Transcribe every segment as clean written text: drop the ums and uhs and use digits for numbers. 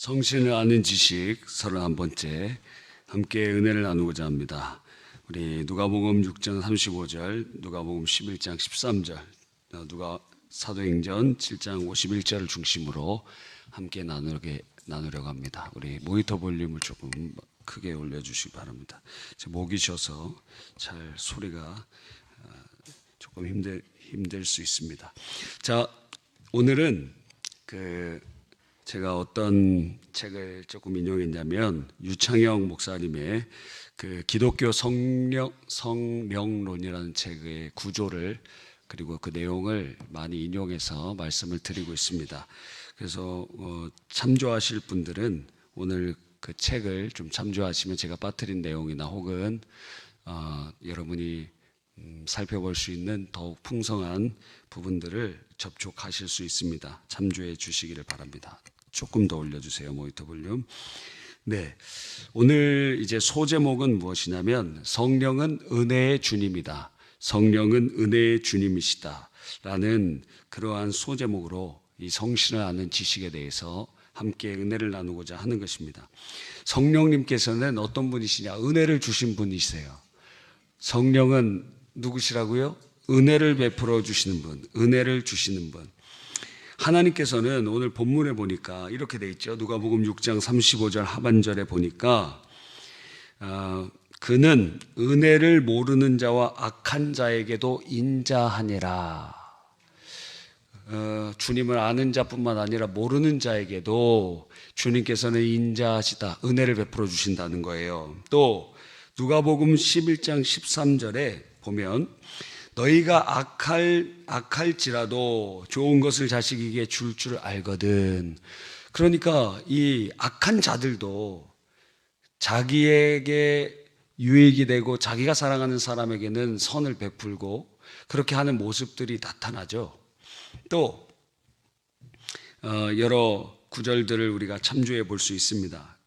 성신을 아는 지식 31번째 함께 은혜를 나누고자 합니다. 우리 누가복음 6장 35절, 누가복음 11장 13절, 누가 사도행전 7장 51절을 중심으로 함께 나누려고 합니다. 우리 모니터 볼륨을 조금 크게 올려주시기 바랍니다. 목이 쉬어서 잘 소리가 조금 힘들 수 있습니다. 자, 오늘은 제가 어떤 책을 조금 인용했냐면 유창영 목사님의 기독교 성령론이라는 책의 구조를 그리고 그 내용을 많이 인용해서 말씀을 드리고 있습니다. 그래서 참조하실 분들은 오늘 그 책을 좀 참조하시면 제가 빠뜨린 내용이나 혹은 여러분이 살펴볼 수 있는 더욱 풍성한 부분들을 접촉하실 수 있습니다. 참조해 주시기를 바랍니다. 조금 더 올려주세요. 모니터 볼륨. 네, 오늘 이제 소제목은 무엇이냐면 성령은 은혜의 주님이다. 성령은 은혜의 주님이시다. 라는 그러한 소제목으로 이 성신을 아는 지식에 대해서 함께 은혜를 나누고자 하는 것입니다. 성령님께서는 어떤 분이시냐? 은혜를 주신 분이세요. 성령은 누구시라고요? 은혜를 베풀어 주시는 분, 은혜를 주시는 분. 하나님께서는 오늘 본문에 보니까 이렇게 돼 있죠. 누가복음 6장 35절 하반절에 보니까 그는 은혜를 모르는 자와 악한 자에게도 인자하니라. 주님을 아는 자뿐만 아니라 모르는 자에게도 주님께서는 인자하시다, 은혜를 베풀어 주신다는 거예요. 또 누가복음 11장 13절에 보면 너희가 악할지라도 좋은 것을 자식에게 줄 줄 알거든. 그러니까 이 악한 자들도 자기에게 유익이 되고 자기가 사랑하는 사람에게는 선을 베풀고 그렇게 하는 모습들이 나타나죠. 또 여러 구절들을 우리가 참조해 볼 수 있습니다.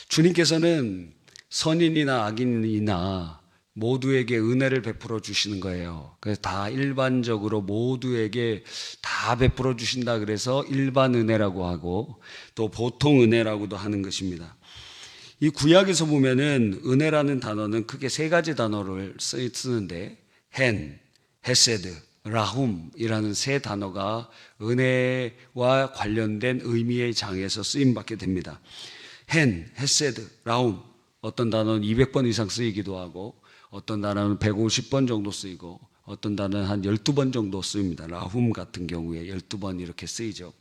주님께서는 선인이나 악인이나 모두에게 은혜를 베풀어 주시는 거예요. 그래서 다 일반적으로 모두에게 다 베풀어 주신다 그래서 일반 은혜라고 하고 또 보통 은혜라고도 하는 것입니다. 이 구약에서 보면은 은혜라는 단어는 크게 세 가지 단어를 쓰는데 헤세드, 라훔이라는 세 단어가 은혜와 관련된 의미의 장에서 쓰임받게 됩니다. 헤세드, 라훔, 어떤 단어는 200번 이상 쓰이기도 하고 어떤 단어는 150번 정도 쓰이고 어떤 단어는 한 12번 정도 쓰입니다. 라훔 같은 경우에 12번 이렇게 쓰이죠.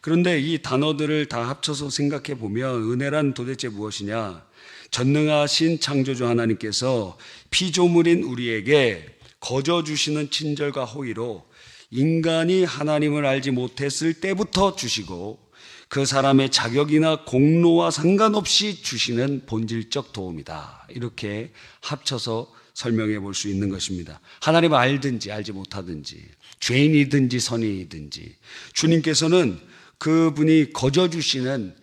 그런데 이 단어들을 다 합쳐서 생각해 보면 은혜란 도대체 무엇이냐? 전능하신 창조주 하나님께서 피조물인 우리에게 거저 주시는 친절과 호의로 인간이 하나님을 알지 못했을 때부터 주시고 그 사람의 자격이나 공로와 상관없이 주시는 본질적 도움이다. 이렇게 합쳐서 설명해 볼 수 있는 것입니다. 하나님을 알든지 알지 못하든지 죄인이든지 선인이든지 주님께서는 그분이 거저 주시는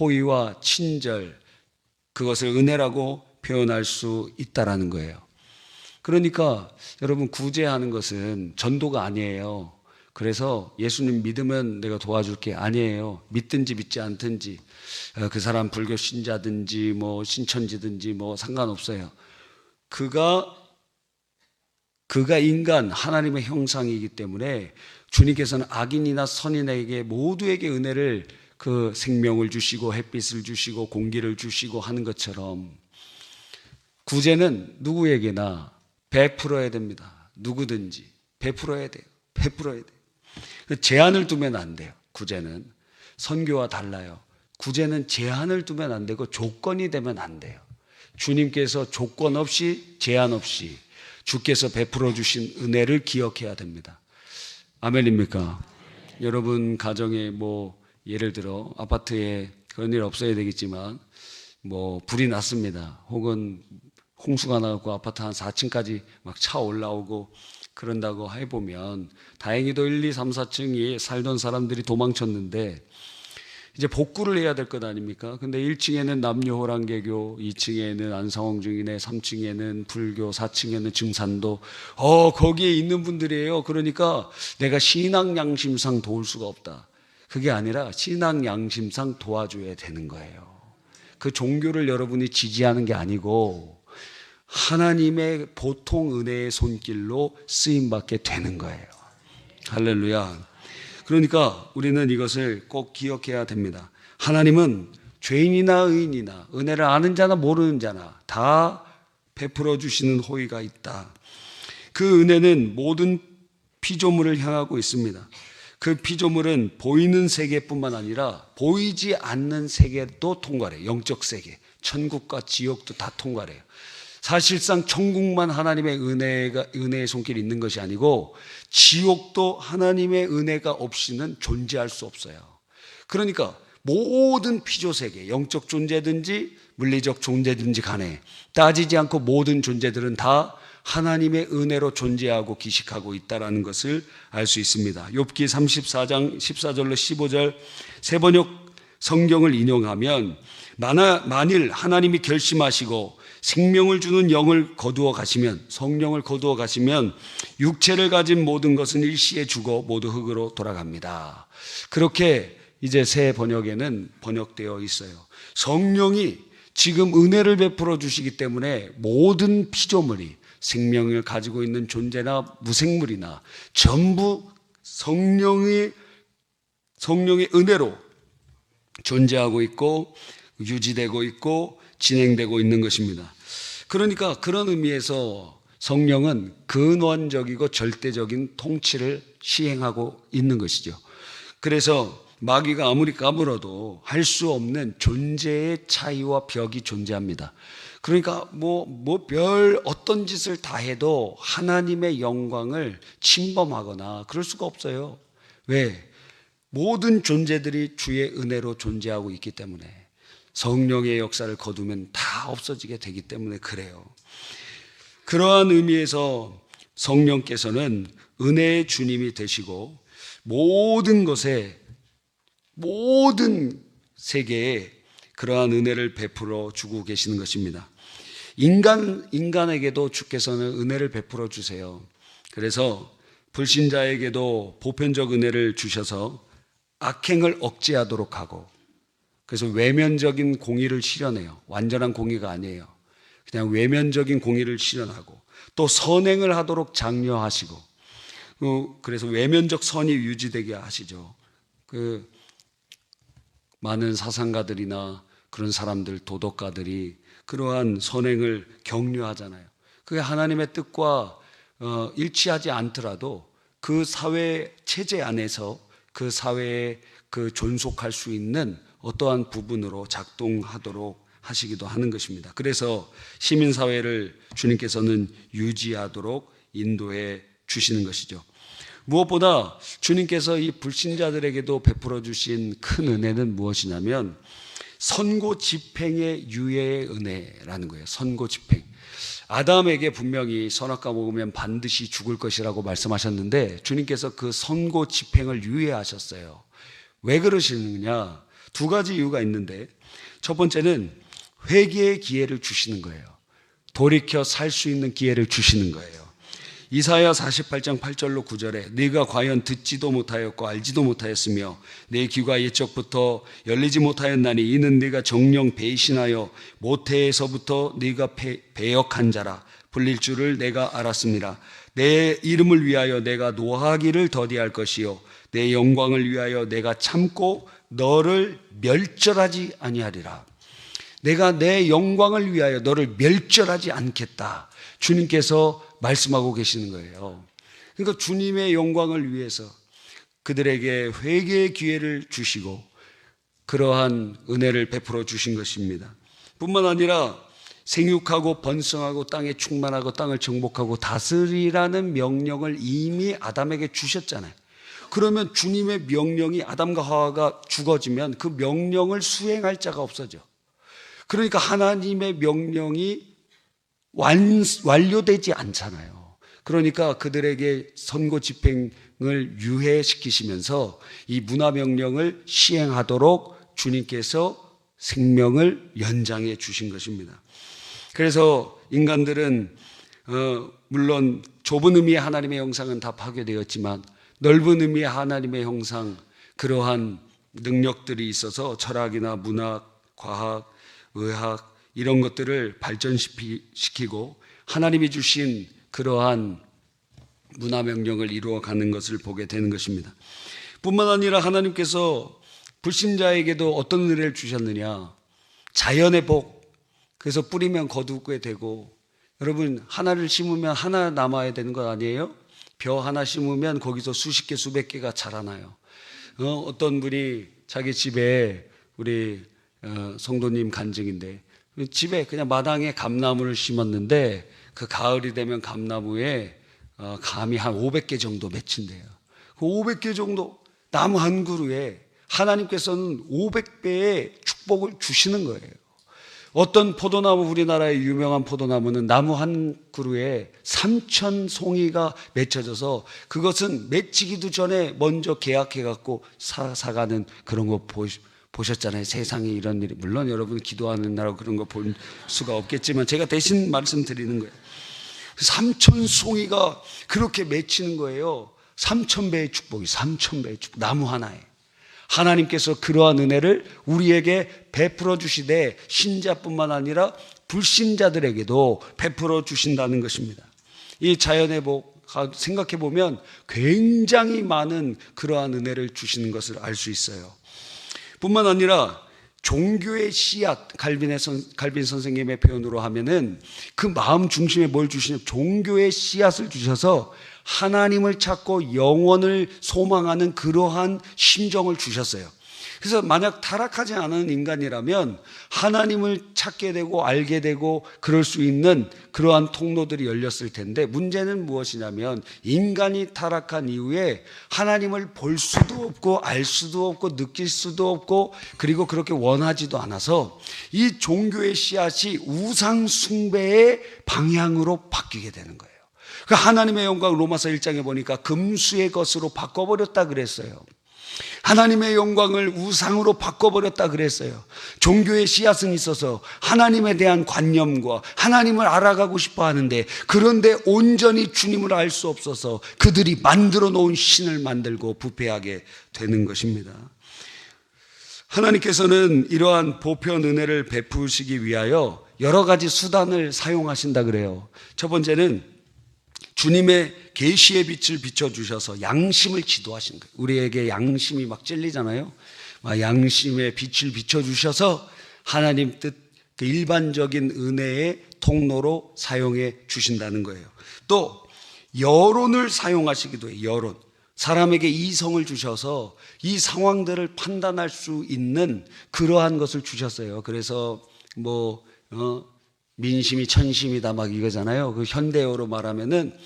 호의와 친절, 그것을 은혜라고 표현할 수 있다라는 거예요. 그러니까 여러분, 구제하는 것은 전도가 아니에요. 그래서 예수님 믿으면 내가 도와줄게 아니에요. 믿든지 믿지 않든지 그 사람 불교 신자든지 뭐 신천지든지 뭐 상관없어요. 그가 인간 하나님의 형상이기 때문에 주님께서는 악인이나 선인에게 모두에게 은혜를 그 생명을 주시고 햇빛을 주시고 공기를 주시고 하는 것처럼 구제는 누구에게나 베풀어야 됩니다. 누구든지 베풀어야 돼요. 베풀어야 돼요. 제한을 두면 안 돼요. 구제는 선교와 달라요. 구제는 제한을 두면 안 되고 조건이 되면 안 돼요. 주님께서 조건 없이 제한 없이 주께서 베풀어 주신 은혜를 기억해야 됩니다. 아멘입니까? 여러분 가정에 뭐 예를 들어 아파트에 그런 일 없어야 되겠지만 뭐 불이 났습니다. 혹은 홍수가 나고 아파트 한 4층까지 막 차 올라오고 그런다고 해보면 다행히도 1, 2, 3, 4층에 살던 사람들이 도망쳤는데 이제 복구를 해야 될 것 아닙니까? 근데 1층에는 남녀호랑개교, 2층에는 안상홍중이네, 3층에는 불교, 4층에는 증산도 거기에 있는 분들이에요. 그러니까 내가 신앙 양심상 도울 수가 없다. 그게 아니라 신앙 양심상 도와줘야 되는 거예요. 그 종교를 여러분이 지지하는 게 아니고 하나님의 보통 은혜의 손길로 쓰임받게 되는 거예요. 할렐루야. 그러니까 우리는 이것을 꼭 기억해야 됩니다. 하나님은 죄인이나 의인이나 은혜를 아는 자나 모르는 자나 다 베풀어 주시는 호의가 있다. 그 은혜는 모든 피조물을 향하고 있습니다. 그 피조물은 보이는 세계뿐만 아니라 보이지 않는 세계도 통과해요. 영적 세계, 천국과 지옥도 다 통과해요. 사실상 천국만 하나님의 은혜의 손길이 있는 것이 아니고 지옥도 하나님의 은혜가 없이는 존재할 수 없어요. 그러니까 모든 피조세계, 영적 존재든지 물리적 존재든지 간에 따지지 않고 모든 존재들은 다 하나님의 은혜로 존재하고 기식하고 있다는 것을 알 수 있습니다. 욥기 34장 14절로 15절 세번역 성경을 인용하면 만일 하나님이 결심하시고 생명을 주는 영을 거두어 가시면, 성령을 거두어 가시면 육체를 가진 모든 것은 일시에 죽어 모두 흙으로 돌아갑니다. 그렇게 이제 새 번역에는 번역되어 있어요. 성령이 지금 은혜를 베풀어 주시기 때문에 모든 피조물이 생명을 가지고 있는 존재나 무생물이나 전부 성령의 은혜로 존재하고 있고 유지되고 있고 진행되고 있는 것입니다. 그러니까 그런 의미에서 성령은 근원적이고 절대적인 통치를 시행하고 있는 것이죠. 그래서 마귀가 아무리 까불어도 할 수 없는 존재의 차이와 벽이 존재합니다. 그러니까 별 어떤 짓을 다 해도 하나님의 영광을 침범하거나 그럴 수가 없어요. 왜? 모든 존재들이 주의 은혜로 존재하고 있기 때문에, 성령의 역사를 거두면 다 없어지게 되기 때문에 그래요. 그러한 의미에서 성령께서는 은혜의 주님이 되시고 모든 것에, 모든 세계에 그러한 은혜를 베풀어 주고 계시는 것입니다. 인간에게도 주께서는 은혜를 베풀어 주세요. 그래서 불신자에게도 보편적 은혜를 주셔서 악행을 억제하도록 하고, 그래서 외면적인 공의를 실현해요. 완전한 공의가 아니에요. 그냥 외면적인 공의를 실현하고, 또 선행을 하도록 장려하시고, 그래서 외면적 선이 유지되게 하시죠. 많은 사상가들이나 그런 사람들, 도덕가들이 그러한 선행을 격려하잖아요. 그게 하나님의 뜻과 일치하지 않더라도 그 사회 체제 안에서 그 사회에 존속할 수 있는 어떠한 부분으로 작동하도록 하시기도 하는 것입니다. 그래서 시민사회를 주님께서는 유지하도록 인도해 주시는 것이죠. 무엇보다 주님께서 이 불신자들에게도 베풀어 주신 큰 은혜는 무엇이냐면 선고 집행의 유예의 은혜라는 거예요. 선고 집행. 아담에게 분명히 선악과 먹으면 반드시 죽을 것이라고 말씀하셨는데 주님께서 그 선고 집행을 유예하셨어요. 왜 그러시느냐? 두 가지 이유가 있는데, 첫 번째는 회개의 기회를 주시는 거예요. 돌이켜 살 수 있는 기회를 주시는 거예요. 이사야 48장 8절로 9절에 네가 과연 듣지도 못하였고 알지도 못하였으며 내 귀가 옛적부터 열리지 못하였나니 이는 네가 정령 배신하여 모태에서부터 네가 배역한 자라 불릴 줄을 내가 알았습니다. 내 이름을 위하여 내가 노하기를 더디할 것이요 내 영광을 위하여 내가 참고 너를 멸절하지 아니하리라. 내가 내 영광을 위하여 너를 멸절하지 않겠다. 주님께서 말씀하고 계시는 거예요. 그러니까 주님의 영광을 위해서 그들에게 회개의 기회를 주시고 그러한 은혜를 베풀어 주신 것입니다. 뿐만 아니라 생육하고 번성하고 땅에 충만하고 땅을 정복하고 다스리라는 명령을 이미 아담에게 주셨잖아요. 그러면 주님의 명령이, 아담과 하와가 죽어지면 그 명령을 수행할 자가 없어져. 그러니까 하나님의 명령이 완료되지 않잖아요. 그러니까 그들에게 선고 집행을 유예시키시면서 이 문화명령을 시행하도록 주님께서 생명을 연장해 주신 것입니다. 그래서 인간들은 물론 좁은 의미의 하나님의 형상은 다 파괴되었지만 넓은 의미의 하나님의 형상, 그러한 능력들이 있어서 철학이나 문학, 과학, 의학 이런 것들을 발전시키고 하나님이 주신 그러한 문화 명령을 이루어가는 것을 보게 되는 것입니다. 뿐만 아니라 하나님께서 불신자에게도 어떤 은혜를 주셨느냐, 자연의 복. 그래서 뿌리면 거두게 되고, 여러분 하나를 심으면 하나 남아야 되는 것 아니에요? 벼 하나 심으면 거기서 수십 개 수백 개가 자라나요. 어떤 분이 자기 집에, 우리 성도님 간증인데, 집에 그냥 마당에 감나무를 심었는데 그 가을이 되면 감나무에 감이 한 500개 정도 맺힌대요. 그 500개 정도 나무 한 그루에 하나님께서는 500배의 축복을 주시는 거예요. 어떤 포도나무, 우리나라의 유명한 포도나무는 나무 한 그루에 3,000송이가 맺혀져서 그것은 맺히기도 전에 먼저 계약해갖고 사가는 그런 거 보셨잖아요. 세상에 이런 일이. 물론 여러분 기도하는 나라 그런 거 볼 수가 없겠지만 제가 대신 말씀드리는 거예요. 3,000송이가 그렇게 맺히는 거예요. 3,000배의 축복이, 3,000배의 축복, 나무 하나에. 하나님께서 그러한 은혜를 우리에게 베풀어 주시되 신자뿐만 아니라 불신자들에게도 베풀어 주신다는 것입니다. 이 자연의 복 생각해 보면 굉장히 많은 그러한 은혜를 주시는 것을 알 수 있어요. 뿐만 아니라 종교의 씨앗, 갈빈 선생님의 표현으로 하면은 그 마음 중심에 뭘 주시냐, 종교의 씨앗을 주셔서 하나님을 찾고 영원을 소망하는 그러한 심정을 주셨어요. 그래서 만약 타락하지 않은 인간이라면 하나님을 찾게 되고 알게 되고 그럴 수 있는 그러한 통로들이 열렸을 텐데, 문제는 무엇이냐면 인간이 타락한 이후에 하나님을 볼 수도 없고 알 수도 없고 느낄 수도 없고 그리고 그렇게 원하지도 않아서 이 종교의 씨앗이 우상 숭배의 방향으로 바뀌게 되는 거예요. 그 하나님의 영광 로마서 1장에 보니까 금수의 것으로 바꿔버렸다 그랬어요. 하나님의 영광을 우상으로 바꿔버렸다 그랬어요. 종교의 씨앗은 있어서 하나님에 대한 관념과 하나님을 알아가고 싶어 하는데, 그런데 온전히 주님을 알 수 없어서 그들이 만들어 놓은 신을 만들고 부패하게 되는 것입니다. 하나님께서는 이러한 보편 은혜를 베푸시기 위하여 여러 가지 수단을 사용하신다 그래요. 첫 번째는 주님의 계시의 빛을 비춰주셔서 양심을 지도하신 거예요. 우리에게 양심이 막 찔리잖아요. 양심의 빛을 비춰주셔서 하나님 뜻, 그 일반적인 은혜의 통로로 사용해 주신다는 거예요. 또 여론을 사용하시기도 해요. 여론. 사람에게 이성을 주셔서 이 상황들을 판단할 수 있는 그러한 것을 주셨어요. 그래서 민심이 천심이다 막 이거잖아요. 그 현대어로 말하면은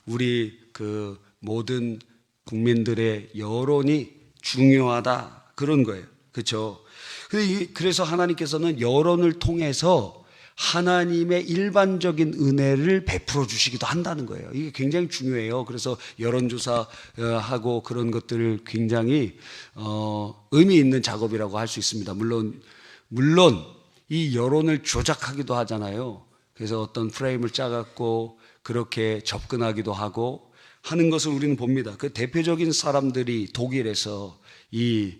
우리 그 모든 국민들의 여론이 중요하다 그런 거예요. 그렇죠? 그래서 하나님께서는 여론을 통해서 하나님의 일반적인 은혜를 베풀어 주시기도 한다는 거예요. 이게 굉장히 중요해요. 그래서 여론조사하고 그런 것들을 굉장히 의미 있는 작업이라고 할 수 있습니다. 물론 이 여론을 조작하기도 하잖아요. 그래서 어떤 프레임을 짜갖고 그렇게 접근하기도 하고 하는 것을 우리는 봅니다. 그 대표적인 사람들이 독일에서 이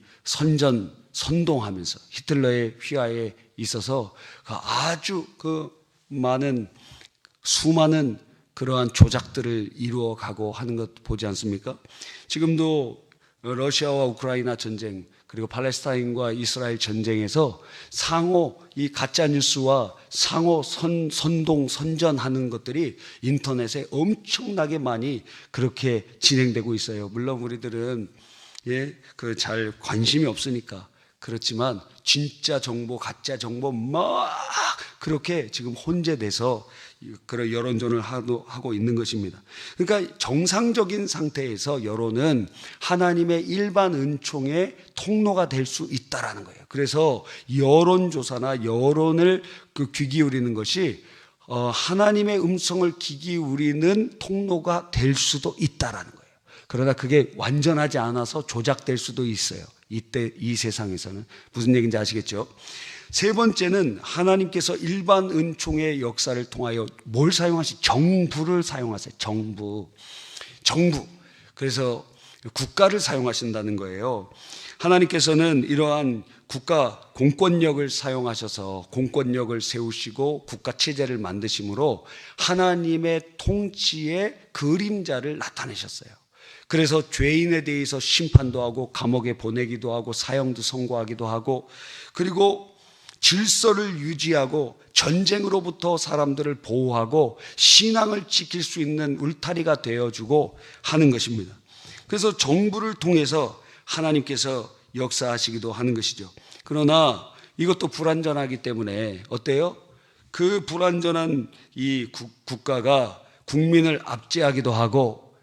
선동하면서 히틀러의 휘하에 있어서 아주 수많은 그러한 조작들을 이루어가고 하는 것 보지 않습니까? 지금도 러시아와 우크라이나 전쟁, 그리고 팔레스타인과 이스라엘 전쟁에서 상호 이 가짜 뉴스와 상호 선전하는 것들이 인터넷에 엄청나게 많이 그렇게 진행되고 있어요. 물론 우리들은 잘 관심이 없으니까 그렇지만 진짜 정보, 가짜 정보 막 그렇게 지금 혼재돼서 그런 여론전을 하고 있는 것입니다. 그러니까 정상적인 상태에서 여론은 하나님의 일반 은총의 통로가 될 수 있다라는 거예요. 그래서 여론조사나 여론을 귀 기울이는 것이 하나님의 음성을 귀 기울이는 통로가 될 수도 있다라는 거예요. 그러나 그게 완전하지 않아서 조작될 수도 있어요. 이 세상에서는. 무슨 얘기인지 아시겠죠? 세 번째는 하나님께서 일반 은총의 역사를 통하여 뭘 정부를 사용하세요. 정부. 그래서 국가를 사용하신다는 거예요. 하나님께서는 이러한 국가 공권력을 사용하셔서 공권력을 세우시고 국가 체제를 만드심으로 하나님의 통치의 그림자를 나타내셨어요. 그래서 죄인에 대해서 심판도 하고 감옥에 보내기도 하고 사형도 선고하기도 하고, 그리고 질서를 유지하고 전쟁으로부터 사람들을 보호하고 신앙을 지킬 수 있는 울타리가 되어주고 하는 것입니다. 그래서 정부를 통해서 하나님께서 역사하시기도 하는 것이죠. 그러나 이것도 불완전하기 때문에 어때요? 그 불완전한 이 국가가 국민을 압제하기도 하고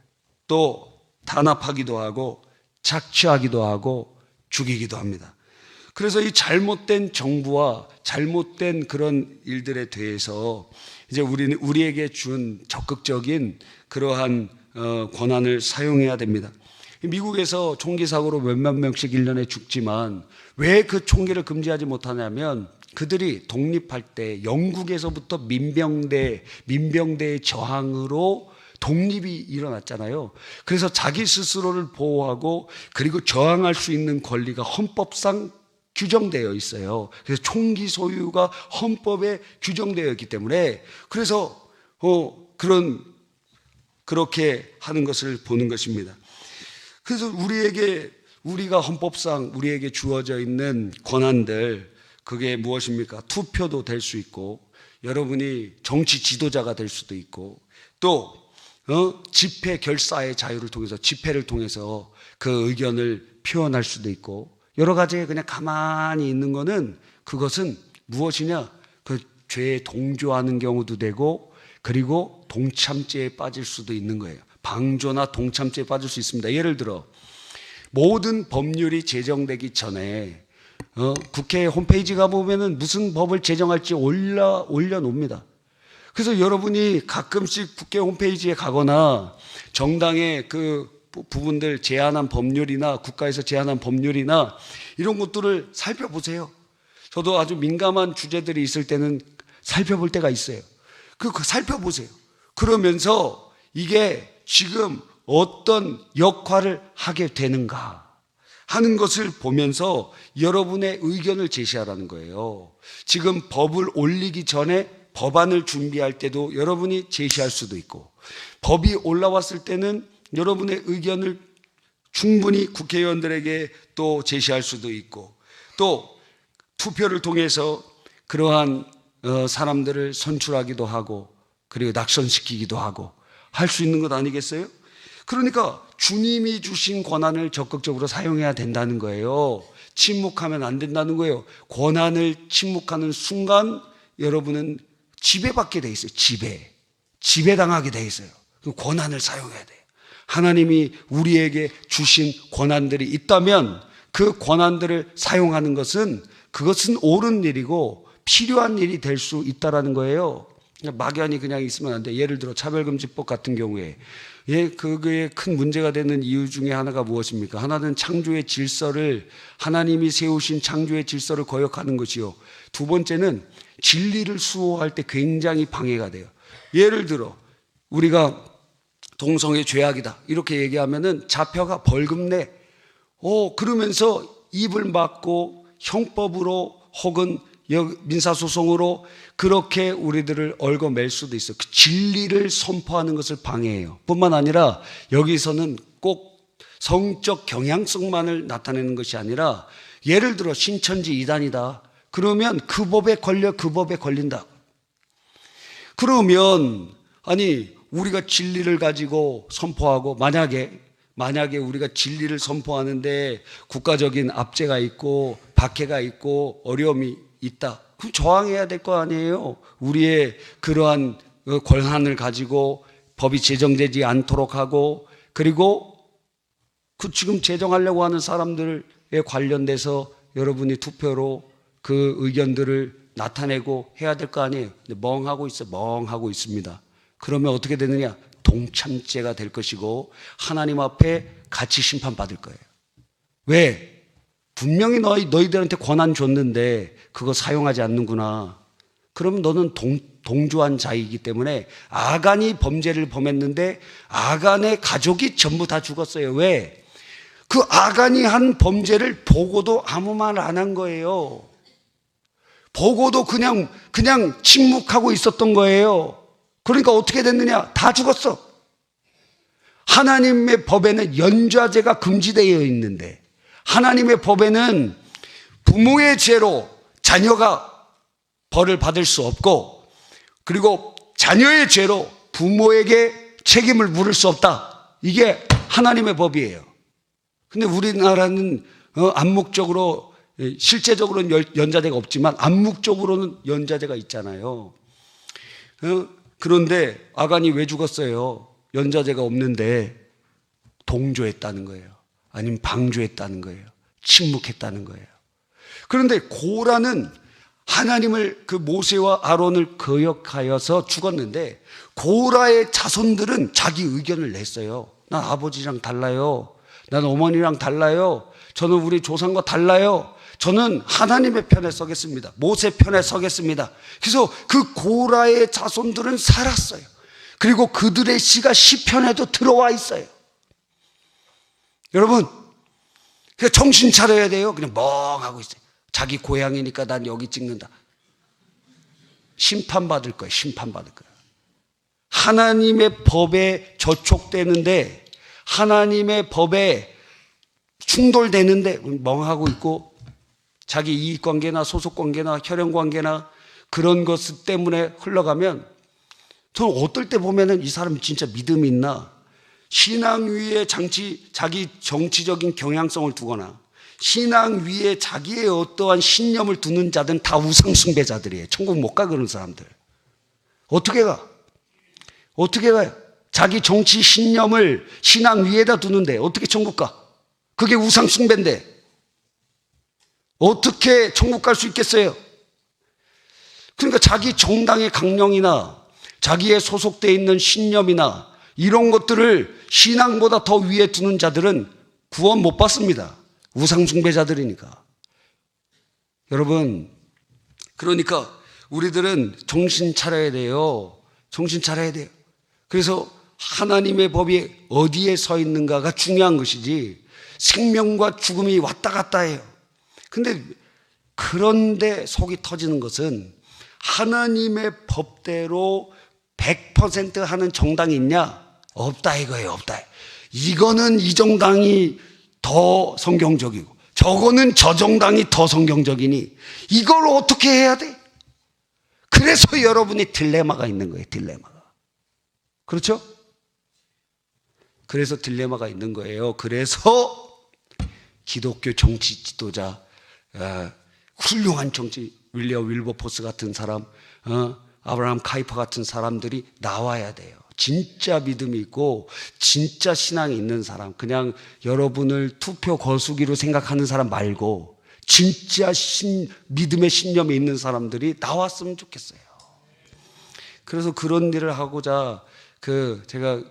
또 단합하기도 하고 착취하기도 하고 죽이기도 합니다. 그래서 이 잘못된 정부와 잘못된 그런 일들에 대해서 이제 우리에게 준 적극적인 그러한 권한을 사용해야 됩니다. 미국에서 총기 사고로 몇몇 명씩 1년에 죽지만 왜 그 총기를 금지하지 못하냐면 그들이 독립할 때 영국에서부터 민병대의 저항으로 독립이 일어났잖아요. 그래서 자기 스스로를 보호하고 그리고 저항할 수 있는 권리가 헌법상 규정되어 있어요. 그래서 총기 소유가 헌법에 규정되어 있기 때문에 그래서 그렇게 하는 것을 보는 것입니다. 그래서 우리가 헌법상 우리에게 주어져 있는 권한들, 그게 무엇입니까? 투표도 될 수 있고 여러분이 정치 지도자가 될 수도 있고 또 집회 결사의 자유를 통해서 집회를 통해서 그 의견을 표현할 수도 있고 여러 가지에 그냥 가만히 있는 거는 그것은 무엇이냐? 그 죄에 동조하는 경우도 되고 그리고 동참죄에 빠질 수도 있는 거예요. 방조나 동참죄에 빠질 수 있습니다. 예를 들어 모든 법률이 제정되기 전에 국회 홈페이지 가보면은 무슨 법을 제정할지 올려놓습니다. 그래서 여러분이 가끔씩 국회 홈페이지에 가거나 정당의 그 부분들 제안한 법률이나 국가에서 제안한 법률이나 이런 것들을 살펴보세요. 저도 아주 민감한 주제들이 있을 때는 살펴볼 때가 있어요. 살펴보세요. 그러면서 이게 지금 어떤 역할을 하게 되는가 하는 것을 보면서 여러분의 의견을 제시하라는 거예요. 지금 법을 올리기 전에 법안을 준비할 때도 여러분이 제시할 수도 있고 법이 올라왔을 때는 여러분의 의견을 충분히 국회의원들에게 또 제시할 수도 있고 또 투표를 통해서 그러한 사람들을 선출하기도 하고 그리고 낙선시키기도 하고 할 수 있는 것 아니겠어요? 그러니까 주님이 주신 권한을 적극적으로 사용해야 된다는 거예요. 침묵하면 안 된다는 거예요. 권한을 침묵하는 순간 여러분은 지배받게 돼 있어요. 지배당하게 돼 있어요. 그 권한을 사용해야 돼요. 하나님이 우리에게 주신 권한들이 있다면 그 권한들을 사용하는 것은 그것은 옳은 일이고 필요한 일이 될 수 있다라는 거예요. 막연히 그냥 있으면 안 돼. 예를 들어 차별금지법 같은 경우에 그게 큰 문제가 되는 이유 중에 하나가 무엇입니까? 하나는 창조의 질서를 하나님이 세우신 창조의 질서를 거역하는 것이요. 두 번째는 진리를 수호할 때 굉장히 방해가 돼요. 예를 들어 우리가 동성애 죄악이다 이렇게 얘기하면은 잡혀가 벌금 내. 그러면서 입을 막고 형법으로 혹은 민사소송으로 그렇게 우리들을 얽어맬 수도 있어요. 그 진리를 선포하는 것을 방해해요. 뿐만 아니라 여기서는 꼭 성적 경향성만을 나타내는 것이 아니라 예를 들어 신천지 이단이다. 그러면 그 법에 걸린다. 그러면 우리가 진리를 가지고 선포하고 만약에 우리가 진리를 선포하는데 국가적인 압제가 있고 박해가 있고 어려움이 있다. 그럼 저항해야 될 거 아니에요. 우리의 그러한 권한을 가지고 법이 제정되지 않도록 하고 그리고 지금 제정하려고 하는 사람들에 관련돼서 여러분이 투표로 그 의견들을 나타내고 해야 될 거 아니에요. 근데 멍하고 있습니다. 그러면 어떻게 되느냐? 동참죄가 될 것이고 하나님 앞에 같이 심판받을 거예요. 왜? 분명히 너희들한테 권한 줬는데 그거 사용하지 않는구나. 그러면 너는 동조한 자이기 때문에 아간이 범죄를 범했는데 아간의 가족이 전부 다 죽었어요. 왜? 그 아간이 한 범죄를 보고도 아무 말 안 한 거예요. 보고도 그냥 침묵하고 있었던 거예요. 그러니까 어떻게 됐느냐? 다 죽었어. 하나님의 법에는 연좌제가 금지되어 있는데, 하나님의 법에는 부모의 죄로 자녀가 벌을 받을 수 없고, 그리고 자녀의 죄로 부모에게 책임을 물을 수 없다. 이게 하나님의 법이에요. 근데 우리나라는 암묵적으로, 실제적으로는 연좌제가 없지만 암묵적으로는 연좌제가 있잖아요. 그런데 아간이 왜 죽었어요? 연좌제가 없는데 동조했다는 거예요. 아니면 방조했다는 거예요. 침묵했다는 거예요. 그런데 고라는 하나님을, 그 모세와 아론을 거역하여서 죽었는데, 고라의 자손들은 자기 의견을 냈어요. 난 아버지랑 달라요. 난 어머니랑 달라요. 저는 우리 조상과 달라요. 저는 하나님의 편에 서겠습니다. 모세 편에 서겠습니다. 그래서 그 고라의 자손들은 살았어요. 그리고 그들의 시가 시편에도 들어와 있어요. 여러분, 정신 차려야 돼요. 그냥 멍하고 있어요. 자기 고향이니까 난 여기 찍는다. 심판받을 거예요. 심판받을 거예요. 하나님의 법에 저촉되는데, 하나님의 법에 충돌되는데 멍하고 있고, 자기 이익관계나 소속관계나 혈연관계나 그런 것 때문에 흘러가면, 저는 어떨 때 보면은 이 사람 진짜 믿음이 있나? 신앙 위에 자기 정치적인 경향성을 두거나 신앙 위에 자기의 어떠한 신념을 두는 자들은 다 우상숭배자들이에요. 천국 못 가, 그런 사람들. 어떻게 가? 어떻게 가요? 자기 정치 신념을 신앙 위에다 두는데 어떻게 천국 가? 그게 우상숭배인데 어떻게 천국 갈 수 있겠어요? 그러니까 자기 정당의 강령이나 자기의 소속되어 있는 신념이나 이런 것들을 신앙보다 더 위에 두는 자들은 구원 못 받습니다. 우상숭배자들이니까. 여러분, 그러니까 우리들은 정신 차려야 돼요. 정신 차려야 돼요. 그래서 하나님의 법이 어디에 서 있는가가 중요한 것이지, 생명과 죽음이 왔다 갔다 해요. 그런데 속이 터지는 것은, 하나님의 법대로 100% 하는 정당이 있냐? 없다 이거예요. 없다. 이거는 이 정당이 더 성경적이고 저거는 저 정당이 더 성경적이니 이걸 어떻게 해야 돼? 그래서 여러분이 딜레마가 있는 거예요. 딜레마가. 그렇죠? 그래서 딜레마가 있는 거예요. 그래서 기독교 정치 지도자, 훌륭한 정치, 윌리엄 윌버포스 같은 사람, 아브라함 카이퍼 같은 사람들이 나와야 돼요. 진짜 믿음이 있고 진짜 신앙이 있는 사람, 그냥 여러분을 투표 거수기로 생각하는 사람 말고 진짜 믿음의 신념이 있는 사람들이 나왔으면 좋겠어요. 그래서 그런 일을 하고자 제가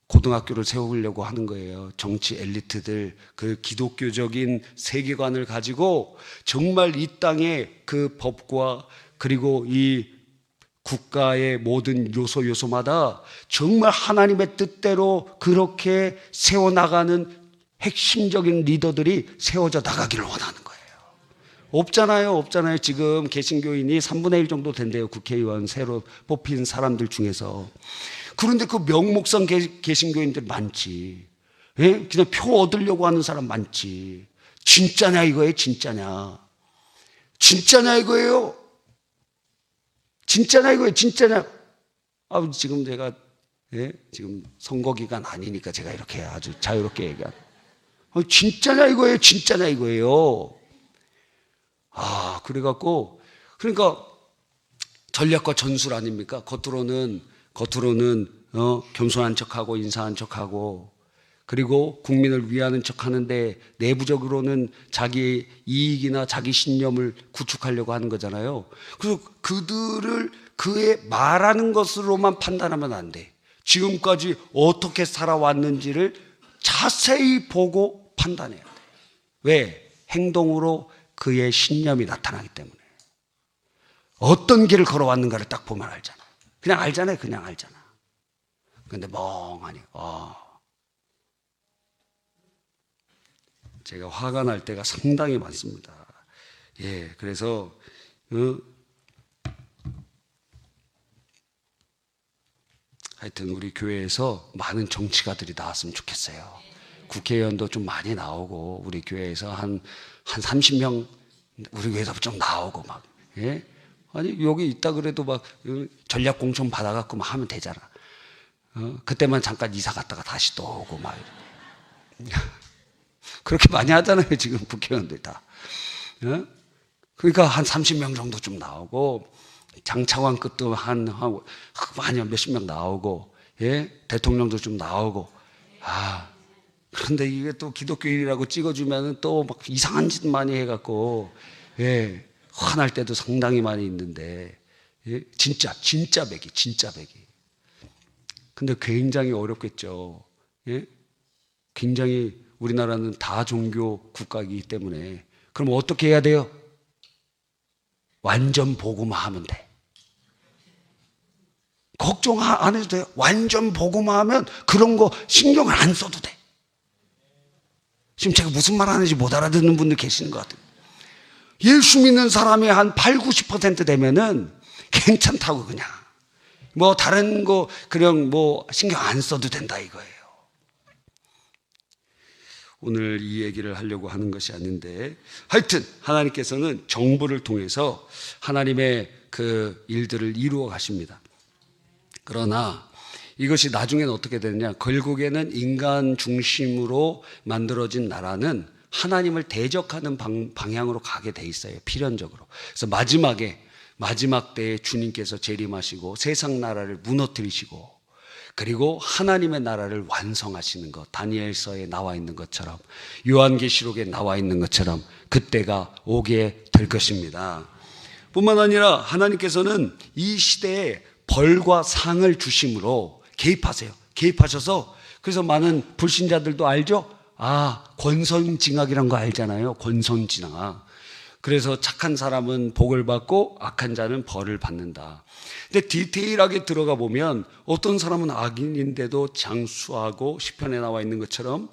고등학교를 세우려고 하는 거예요. 정치 엘리트들, 그 기독교적인 세계관을 가지고 정말 이 땅의 그 법과 그리고 이 국가의 모든 요소마다 정말 하나님의 뜻대로 그렇게 세워나가는 핵심적인 리더들이 세워져 나가기를 원하는 거예요. 없잖아요. 지금 개신교인이 3분의 1 정도 된대요. 국회의원 새로 뽑힌 사람들 중에서. 그런데 그 명목상 개신교인들 많지. 예? 그냥 표 얻으려고 하는 사람 많지. 진짜냐 이거예요? 진짜냐 이거예요? 진짜냐? 지금 제가, 지금 선거 기간 아니니까 제가 이렇게 아주 자유롭게 얘기한. 진짜냐 이거예요? 그래갖고, 그러니까 전략과 전술 아닙니까? 겉으로는 겸손한 척하고 인사한 척하고, 그리고 국민을 위하는 척하는데 내부적으로는 자기 이익이나 자기 신념을 구축하려고 하는 거잖아요. 그래서 그들을 그의 말하는 것으로만 판단하면 안 돼. 지금까지 어떻게 살아왔는지를 자세히 보고 판단해야 돼. 왜? 행동으로 그의 신념이 나타나기 때문에. 어떤 길을 걸어왔는가를 딱 보면 알잖아. 그냥 알잖아요. 근데 멍하니 제가 화가 날 때가 상당히 많습니다. 예, 그래서 하여튼 우리 교회에서 많은 정치가들이 나왔으면 좋겠어요. 국회의원도 좀 많이 나오고 우리 교회에서 한 30명 우리 교회에서 좀 나오고 막 예? 아니 여기 있다 그래도 막 전략 공천 받아갖고 막 하면 되잖아. 그때만 잠깐 이사 갔다가 다시 또 오고 막 그렇게 많이 하잖아요 지금 국회의원들 다. 그러니까 한 30명 정도 좀 나오고 장차관 끝도 아니요 몇십 명 나오고 예? 대통령도 좀 나오고 그런데 이게 또 기독교인이라고 찍어주면 또 막 이상한 짓 많이 해갖고 예? 화날 때도 상당히 많이 있는데 예? 진짜 백이 근데 굉장히 어렵겠죠. 예? 굉장히 우리나라는 다종교 국가이기 때문에 그럼 어떻게 해야 돼요? 완전 복음화하면 돼. 걱정 안 해도 돼요. 완전 복음화하면 그런 거 신경을 안 써도 돼. 지금 제가 무슨 말 하는지 못 알아듣는 분들 계시는 것 같아요. 예수 믿는 사람이 한 8, 90% 되면은 괜찮다고 그냥 뭐 다른 거 그냥 뭐 신경 안 써도 된다 이거예요. 오늘 이 얘기를 하려고 하는 것이 아닌데 하여튼 하나님께서는 정부를 통해서 하나님의 그 일들을 이루어 가십니다. 그러나 이것이 나중에는 어떻게 되느냐, 결국에는 인간 중심으로 만들어진 나라는 하나님을 대적하는 방향으로 가게 돼 있어요, 필연적으로. 그래서 마지막 때에 주님께서 재림하시고 세상 나라를 무너뜨리시고 그리고 하나님의 나라를 완성하시는 것, 다니엘서에 나와 있는 것처럼 요한계시록에 나와 있는 것처럼 그때가 오게 될 것입니다. 뿐만 아니라 하나님께서는 이 시대에 벌과 상을 주심으로 개입하셔서 그래서 많은 불신자들도 알죠? 권선징악이란 거 알잖아요. 권선징악. 그래서 착한 사람은 복을 받고 악한 자는 벌을 받는다. 근데 디테일하게 들어가 보면 어떤 사람은 악인인데도 장수하고 시편에 나와 있는 것처럼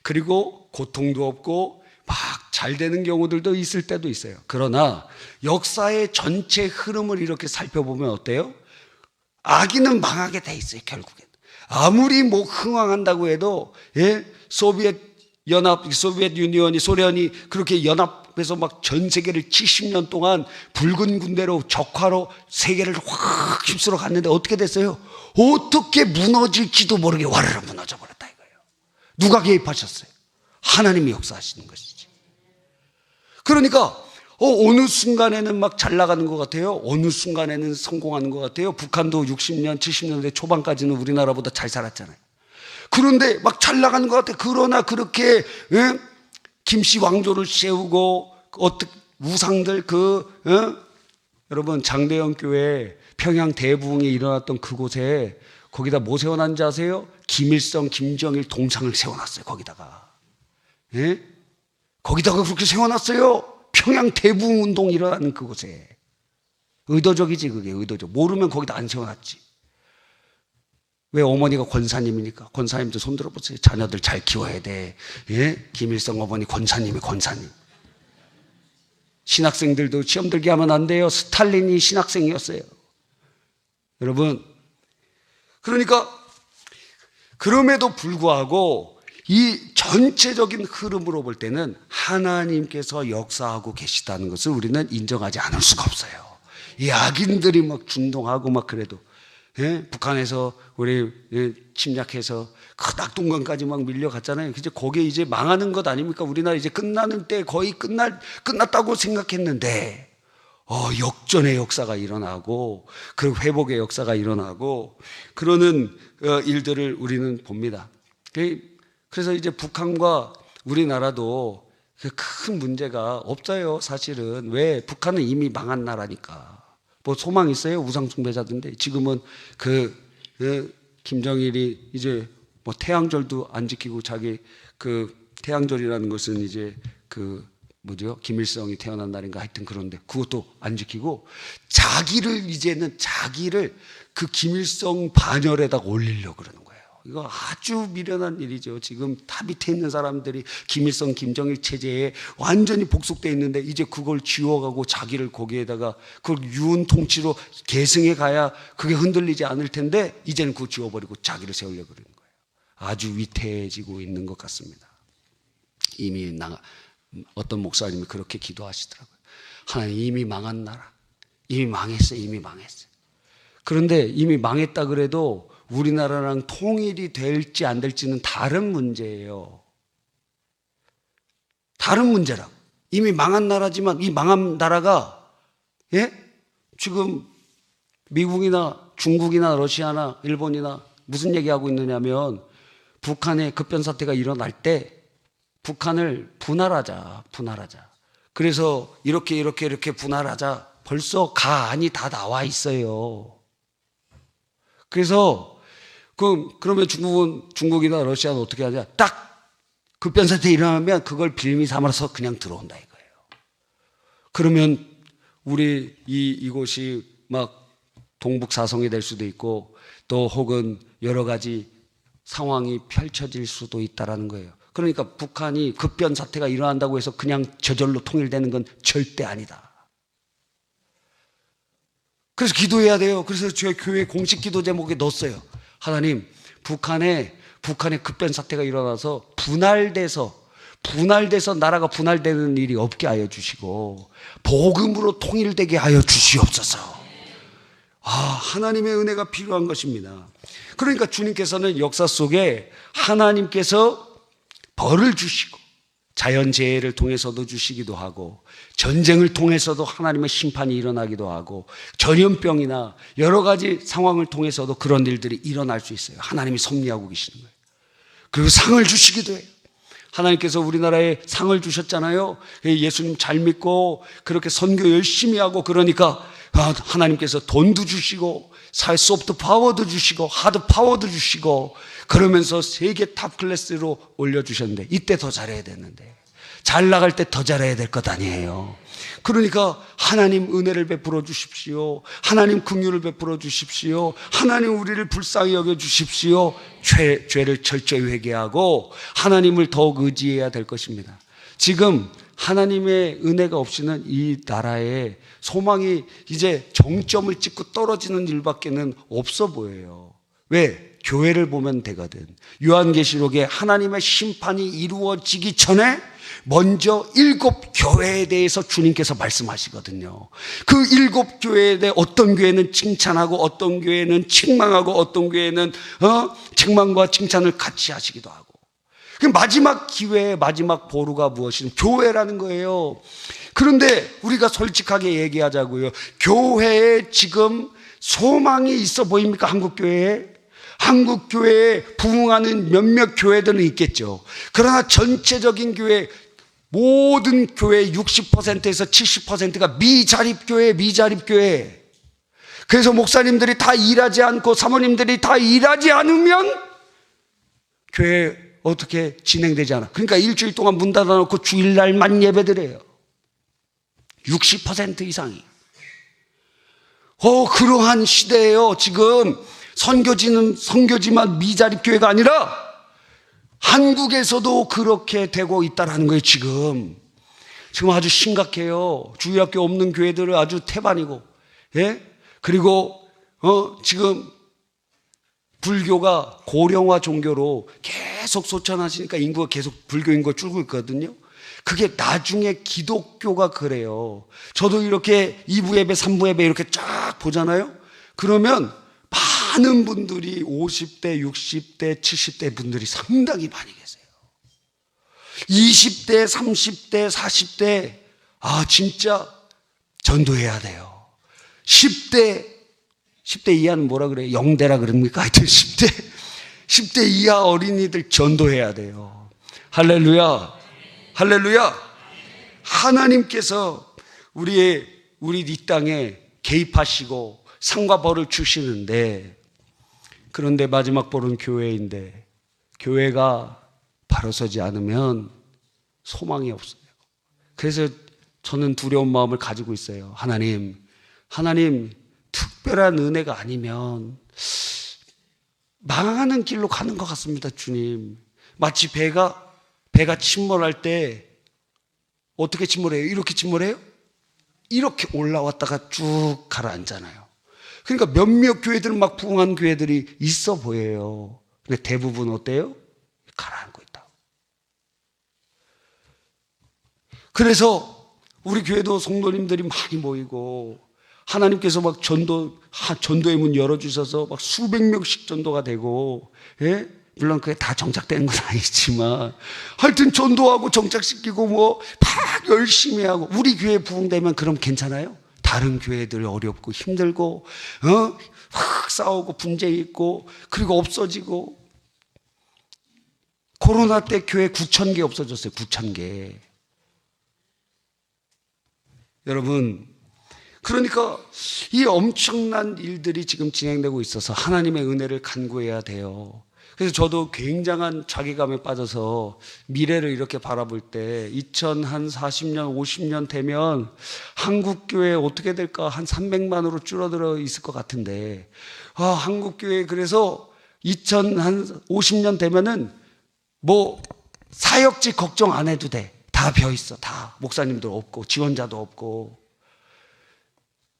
그리고 고통도 없고 막 잘 되는 경우들도 있을 때도 있어요. 그러나 역사의 전체 흐름을 이렇게 살펴보면 어때요? 악인은 망하게 돼 있어요, 결국엔. 아무리 뭐 흥왕한다고 해도 소비에트 유니언이 소련이 그렇게 연합해서 막 전 세계를 70년 동안 붉은 군대로 적화로 세계를 확 휩쓸어 갔는데 어떻게 됐어요? 어떻게 무너질지도 모르게 와르르 무너져 버렸다 이거예요. 누가 개입하셨어요? 하나님이 역사하시는 것이지. 그러니까 어느 순간에는 막 잘 나가는 것 같아요. 어느 순간에는 성공하는 것 같아요. 북한도 60년, 70년대 초반까지는 우리나라보다 잘 살았잖아요. 그런데 막 잘 나가는 것 같아요. 그러나 그렇게 김씨 왕조를 세우고 우상들 여러분 장대영 교회 평양 대부흥이 일어났던 그곳에 거기다 뭐 세워놨는지 아세요? 김일성, 김정일 동상을 세워놨어요. 거기다가 그렇게 세워놨어요. 평양 대부흥 운동 일어나는 그곳에. 의도적이지 그게 의도적. 모르면 거기다 안 세워놨지. 왜 어머니가 권사님이니까. 권사님도 손 들어보세요. 자녀들 잘 키워야 돼. 김일성 어머니 권사님. 신학생들도 시험 들게 하면 안 돼요. 스탈린이 신학생이었어요. 여러분, 그러니까 그럼에도 불구하고 이 전체적인 흐름으로 볼 때는 하나님께서 역사하고 계시다는 것을 우리는 인정하지 않을 수가 없어요. 이 악인들이 막 준동하고 막 그래도 북한에서 우리 침략해서 그 낙동강까지 막 밀려갔잖아요. 이제 거기에 이제 망하는 것 아닙니까? 우리나라 이제 끝나는 때 거의 끝났다고 생각했는데 역전의 역사가 일어나고 그 회복의 역사가 일어나고 그러는 일들을 우리는 봅니다. 그래서 이제 북한과 우리나라도 큰 문제가 없어요, 사실은. 왜? 북한은 이미 망한 나라니까. 뭐 소망 있어요? 우상숭배자들인데 지금은 김정일이 이제 뭐 태양절도 안 지키고 자기 태양절이라는 것은 이제 김일성이 태어난 날인가 하여튼 그런데 그것도 안 지키고 이제는 자기를 그 김일성 반열에다가 올리려고 그러는 거예요. 이거 아주 미련한 일이죠. 지금 다 밑에 있는 사람들이 김일성, 김정일 체제에 완전히 복속돼 있는데 이제 그걸 지워가고 자기를 거기에다가 그걸 유은 통치로 계승해 가야 그게 흔들리지 않을 텐데 이제는 그거 지워버리고 자기를 세우려고 그러는 거예요. 아주 위태해지고 있는 것 같습니다. 이미 어떤 목사님이 그렇게 기도하시더라고요. 하나님, 이미 망한 나라, 이미 망했어요. 이미 망했어요. 그런데 이미 망했다 그래도 우리나라랑 통일이 될지 안 될지는 다른 문제예요. 다른 문제라고. 이미 망한 나라지만 이 망한 나라가 지금 미국이나 중국이나 러시아나 일본이나 무슨 얘기하고 있느냐면 북한의 급변사태가 일어날 때 북한을 분할하자. 그래서 이렇게 분할하자. 벌써 가안이 다 나와 있어요. 그래서 그러면 중국이나 러시아는 어떻게 하냐? 딱 급변사태 일어나면 그걸 빌미 삼아서 그냥 들어온다 이거예요. 그러면 우리 이곳이 막 동북사성이 될 수도 있고 또 혹은 여러 가지 상황이 펼쳐질 수도 있다라는 거예요. 그러니까 북한이 급변사태가 일어난다고 해서 그냥 저절로 통일되는 건 절대 아니다. 그래서 기도해야 돼요. 그래서 저희 교회 공식 기도 제목에 넣었어요. 하나님, 북한에 급변사태가 일어나서 분할돼서 나라가 분할되는 일이 없게 하여 주시고 복음으로 통일되게 하여 주시옵소서. 하나님의 은혜가 필요한 것입니다. 그러니까 주님께서는 역사 속에 하나님께서 벌을 주시고 자연재해를 통해서도 주시기도 하고 전쟁을 통해서도 하나님의 심판이 일어나기도 하고 전염병이나 여러 가지 상황을 통해서도 그런 일들이 일어날 수 있어요. 하나님이 섭리하고 계시는 거예요. 그리고 상을 주시기도 해요. 하나님께서 우리나라에 상을 주셨잖아요. 예수님 잘 믿고 그렇게 선교 열심히 하고 그러니까 하나님께서 돈도 주시고 사회 소프트 파워도 주시고 하드 파워도 주시고 그러면서 세계 탑 클래스로 올려주셨는데 이때 더 잘해야 되는데 잘 나갈 때 더 잘해야 될 것 아니에요. 그러니까 하나님 은혜를 베풀어 주십시오. 하나님 긍휼을 베풀어 주십시오. 하나님 우리를 불쌍히 여겨 주십시오. 죄를 철저히 회개하고 하나님을 더욱 의지해야 될 것입니다. 지금 하나님의 은혜가 없이는 이 나라에 소망이 이제 정점을 찍고 떨어지는 일밖에는 없어 보여요. 왜? 교회를 보면 되거든. 요한계시록에 하나님의 심판이 이루어지기 전에 먼저 7 교회에 대해서 주님께서 말씀하시거든요. 그 7 교회에 대해 어떤 교회는 칭찬하고 어떤 교회는 책망하고 어떤 교회는 책망과 칭찬을 같이 하시기도 하고. 그 마지막 기회의 마지막 보루가 무엇이든 교회라는 거예요. 그런데 우리가 솔직하게 얘기하자고요. 교회에 지금 소망이 있어 보입니까? 한국교회에? 한국교회에 부흥하는 몇몇 교회들은 있겠죠. 그러나 전체적인 교회, 모든 교회의 60%에서 70%가 미자립교회. 그래서 목사님들이 다 일하지 않고 사모님들이 다 일하지 않으면 교회 어떻게 진행되지 않아. 그러니까 일주일 동안 문 닫아놓고 주일날만 예배드려요. 60% 이상이. 그러한 시대예요. 지금 선교지만 미자립교회가 아니라 한국에서도 그렇게 되고 있다는 거예요. 지금 아주 심각해요. 주일학교 없는 교회들은 아주 태반이고, 그리고 지금 불교가 고령화 종교로 계속 소천하시니까 인구가 계속 불교 인구가 줄고 있거든요. 그게 나중에 기독교가 그래요. 저도 이렇게 2부 예배, 3부 예배 이렇게 쫙 보잖아요. 그러면 많은 분들이 50대, 60대, 70대 분들이 상당히 많이 계세요. 20대, 30대, 40대, 진짜 전도해야 돼요. 10대 이하는 뭐라 그래요? 영대라 그럽니까? 하여튼 10대 이하 어린이들 전도해야 돼요. 할렐루야. 하나님께서 우리 이 땅에 개입하시고 상과 벌을 주시는데, 그런데 마지막 벌은 교회인데 교회가 바로 서지 않으면 소망이 없어요. 그래서 저는 두려운 마음을 가지고 있어요. 하나님 특별한 은혜가 아니면 망하는 길로 가는 것 같습니다, 주님. 마치 배가 침몰할 때 어떻게 침몰해요? 이렇게 침몰해요? 이렇게 올라왔다가 쭉 가라앉잖아요. 그러니까 몇몇 교회들은 막 부흥한 교회들이 있어 보여요. 근데 대부분 어때요? 가라앉고 있다. 그래서 우리 교회도 성도님들이 많이 모이고 하나님께서 막 전도의 문 열어주셔서 막 수백 명씩 전도가 되고, 예? 물론 그게 다 정착되는 건 아니지만 하여튼 전도하고 정착시키고 뭐 막 열심히 하고, 우리 교회 부흥되면 그럼 괜찮아요? 다른 교회들 어렵고 힘들고 확 싸우고 분쟁 있고 그리고 없어지고. 코로나 때 교회 9,000개 없어졌어요. 9,000개. 여러분, 그러니까 이 엄청난 일들이 지금 진행되고 있어서 하나님의 은혜를 간구해야 돼요. 그래서 저도 굉장한 자괴감에 빠져서 미래를 이렇게 바라볼 때 2040년, 50년 되면 한국교회 어떻게 될까? 한 300만으로 줄어들어 있을 것 같은데, 한국교회 그래서 2050년 되면은 뭐 사역직 걱정 안 해도 돼. 다 벼 있어. 다 목사님도 없고 지원자도 없고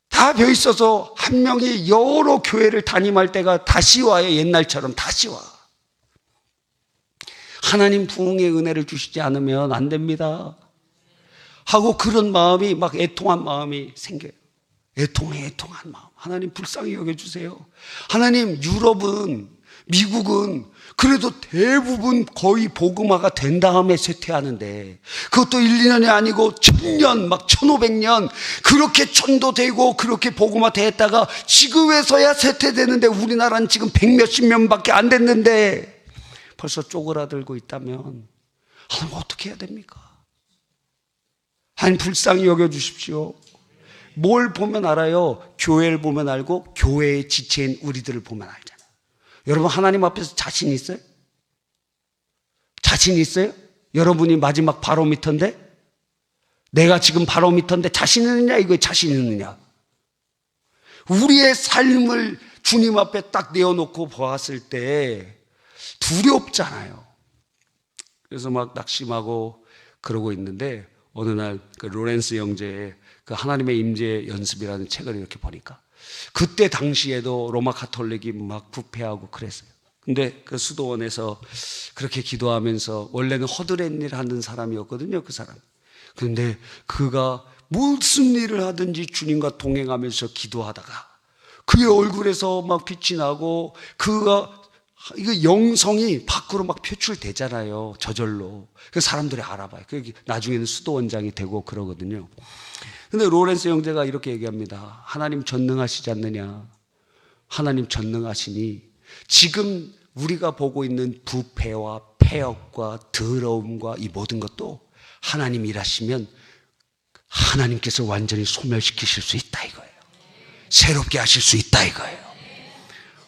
다 벼 있어서 한 명이 여러 교회를 담임할 때가 다시 와요. 옛날처럼 다시 와. 하나님 부흥의 은혜를 주시지 않으면 안 됩니다 하고, 그런 마음이 막 애통한 마음이 생겨요. 애통한 마음. 하나님 불쌍히 여겨주세요. 하나님, 유럽은, 미국은 그래도 대부분 거의 복음화가 된 다음에 쇠퇴하는데, 그것도 1, 2년이 아니고 1000년, 막 1500년 그렇게 전도되고 그렇게 복음화 됐다가 지금에서야 쇠퇴되는데, 우리나라는 지금 100몇십 명밖에 안 됐는데 벌써 쪼그라들고 있다면 하나님 어떻게 해야 됩니까? 하나님 불쌍히 여겨주십시오. 뭘 보면 알아요? 교회를 보면 알고 교회의 지체인 우리들을 보면 알잖아요. 여러분, 하나님 앞에서 자신 있어요? 자신 있어요? 여러분이 마지막 바로미터인데, 내가 지금 바로미터인데 자신 있느냐? 이거에 자신 있느냐? 우리의 삶을 주님 앞에 딱 내어놓고 보았을 때 두렵잖아요. 그래서 막 낙심하고 그러고 있는데, 어느 날 그 로렌스 형제의 그 하나님의 임재 연습이라는 책을 이렇게 보니까, 그때 당시에도 로마 가톨릭이 막 부패하고 그랬어요. 근데 그 수도원에서 그렇게 기도하면서, 원래는 허드렛 일 하는 사람이었거든요, 그 사람. 근데 그가 무슨 일을 하든지 주님과 동행하면서 기도하다가 그의 얼굴에서 막 빛이 나고, 그가 이거 영성이 밖으로 막 표출되잖아요, 저절로. 그 사람들이 알아봐요. 그 나중에는 수도원장이 되고 그러거든요. 근데 로렌스 형제가 이렇게 얘기합니다. 하나님 전능하시지 않느냐? 하나님 전능하시니 지금 우리가 보고 있는 부패와 폐역과 더러움과 이 모든 것도 하나님 일하시면 하나님께서 완전히 소멸시키실 수 있다 이거예요. 새롭게 하실 수 있다 이거예요.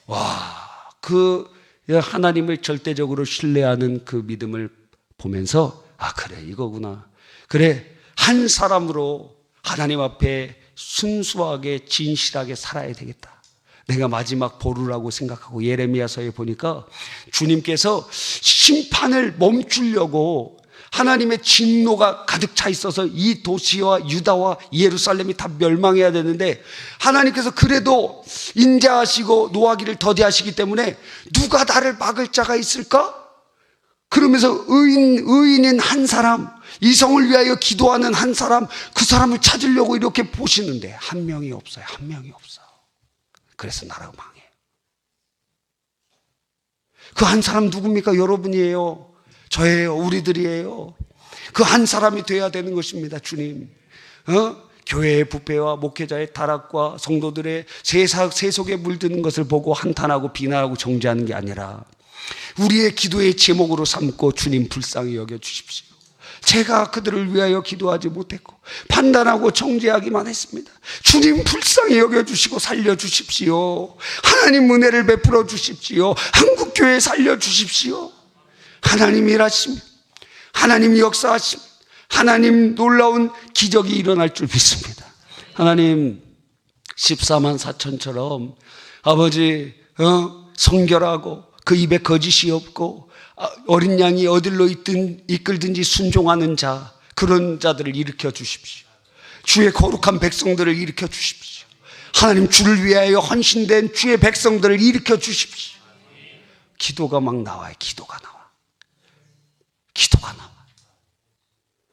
와, 그 하나님을 절대적으로 신뢰하는 그 믿음을 보면서, 그래, 이거구나. 그래, 한 사람으로 하나님 앞에 순수하게 진실하게 살아야 되겠다. 내가 마지막 보루라고 생각하고, 예레미야서에 보니까 주님께서 심판을 멈추려고 하나님의 진노가 가득 차 있어서 이 도시와 유다와 예루살렘이 다 멸망해야 되는데, 하나님께서 그래도 인자하시고 노하기를 더디하시기 때문에 누가 나를 막을 자가 있을까? 그러면서 의인인 한 사람, 이성을 위하여 기도하는 한 사람, 그 사람을 찾으려고 이렇게 보시는데 한 명이 없어요. 한 명이 없어. 그래서 나라가 망해요. 그 한 사람 누굽니까? 여러분이에요. 저예요. 우리들이에요. 그 한 사람이 돼야 되는 것입니다. 주님, 교회의 부패와 목회자의 타락과 성도들의 세속에 물드는 것을 보고 한탄하고 비난하고 정죄하는 게 아니라 우리의 기도의 제목으로 삼고, 주님 불쌍히 여겨주십시오. 제가 그들을 위하여 기도하지 못했고 판단하고 정죄하기만 했습니다. 주님 불쌍히 여겨주시고 살려주십시오. 하나님 은혜를 베풀어 주십시오. 한국교회 살려주십시오. 하나님 일하십니다. 하나님 역사하십니다. 하나님 놀라운 기적이 일어날 줄 믿습니다. 하나님 14만 4천처럼 아버지 성결하고 그 입에 거짓이 없고 어린 양이 어디로 이끌든지 순종하는 자, 그런 자들을 일으켜 주십시오. 주의 거룩한 백성들을 일으켜 주십시오. 하나님, 주를 위하여 헌신된 주의 백성들을 일으켜 주십시오. 기도가 막 나와요. 기도가 나와.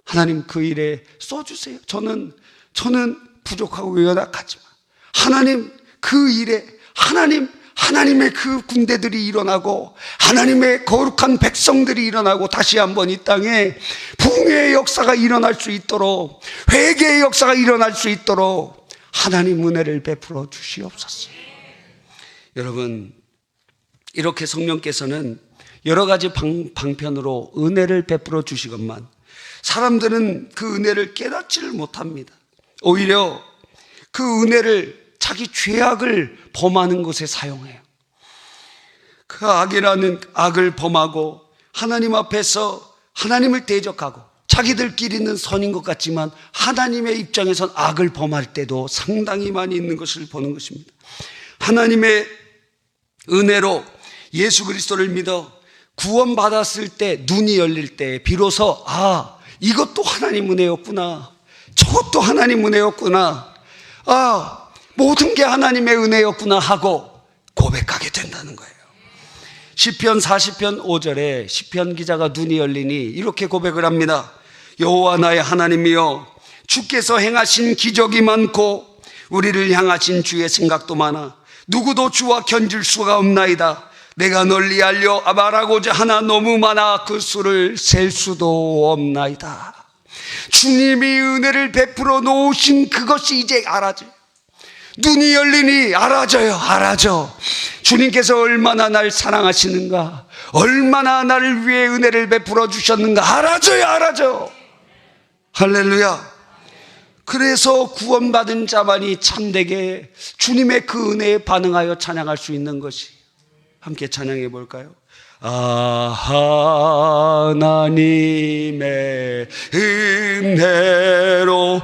하나님, 그 일에 써주세요. 저는 부족하고 연약하지만 하나님, 그 일에 하나님의 그 군대들이 일어나고 하나님의 거룩한 백성들이 일어나고 다시 한번 이 땅에 부흥의 역사가 일어날 수 있도록, 회개의 역사가 일어날 수 있도록 하나님 은혜를 베풀어 주시옵소서. 여러분, 이렇게 성령께서는 여러 가지 방편으로 은혜를 베풀어 주시건만 사람들은 그 은혜를 깨닫지를 못합니다. 오히려 그 은혜를 자기 죄악을 범하는 것에 사용해요. 그 악이라는 악을 범하고 하나님 앞에서 하나님을 대적하고 자기들끼리는 선인 것 같지만 하나님의 입장에선 악을 범할 때도 상당히 많이 있는 것을 보는 것입니다. 하나님의 은혜로 예수 그리스도를 믿어 구원받았을 때, 눈이 열릴 때 비로소 이것도 하나님 은혜였구나, 저것도 하나님 은혜였구나, 모든 게 하나님의 은혜였구나 하고 고백하게 된다는 거예요. 시편 40편 5절에 시편 기자가 눈이 열리니 이렇게 고백을 합니다. 여호와 나의 하나님이여, 주께서 행하신 기적이 많고 우리를 향하신 주의 생각도 많아 누구도 주와 견줄 수가 없나이다. 내가 널리 알려 말하고자 하나 너무 많아 그 수를 셀 수도 없나이다. 주님이 은혜를 베풀어 놓으신 그것이 이제 알아져요. 눈이 열리니 알아져. 주님께서 얼마나 날 사랑하시는가, 얼마나 나를 위해 은혜를 베풀어 주셨는가 알아져. 할렐루야. 그래서 구원받은 자만이 참되게 주님의 그 은혜에 반응하여 찬양할 수 있는 것이, 함께 찬양해 볼까요? 하나님의 은혜로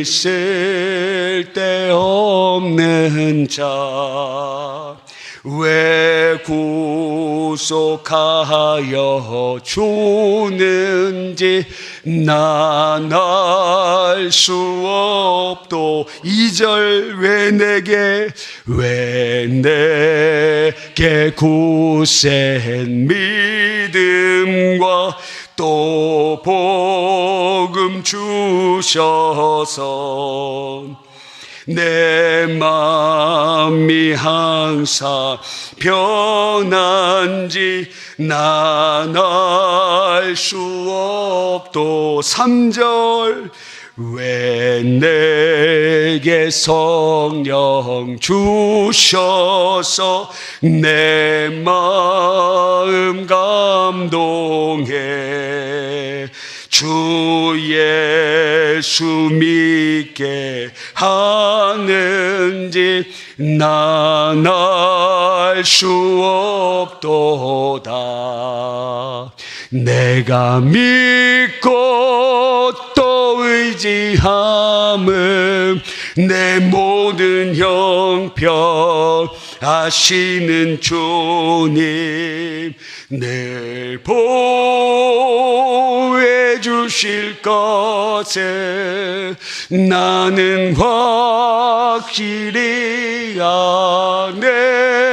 있을 데 없는 자, 왜 구속하여 주는지 난 알 수 없도. 2절 왜 내게 굳센 믿음과 또 복음 주셔서 내 마음이 항상 변한지 난 알 수 없도. 3절 왜 내게 성령 주셔서 내 마음 감동해 주 예수 믿게 하는지 난 알 수 없도다. 내가 믿고 또 의지함은 내 모든 형편 아시는 주님 늘 보호해 주실 것을 나는 확실히 아네.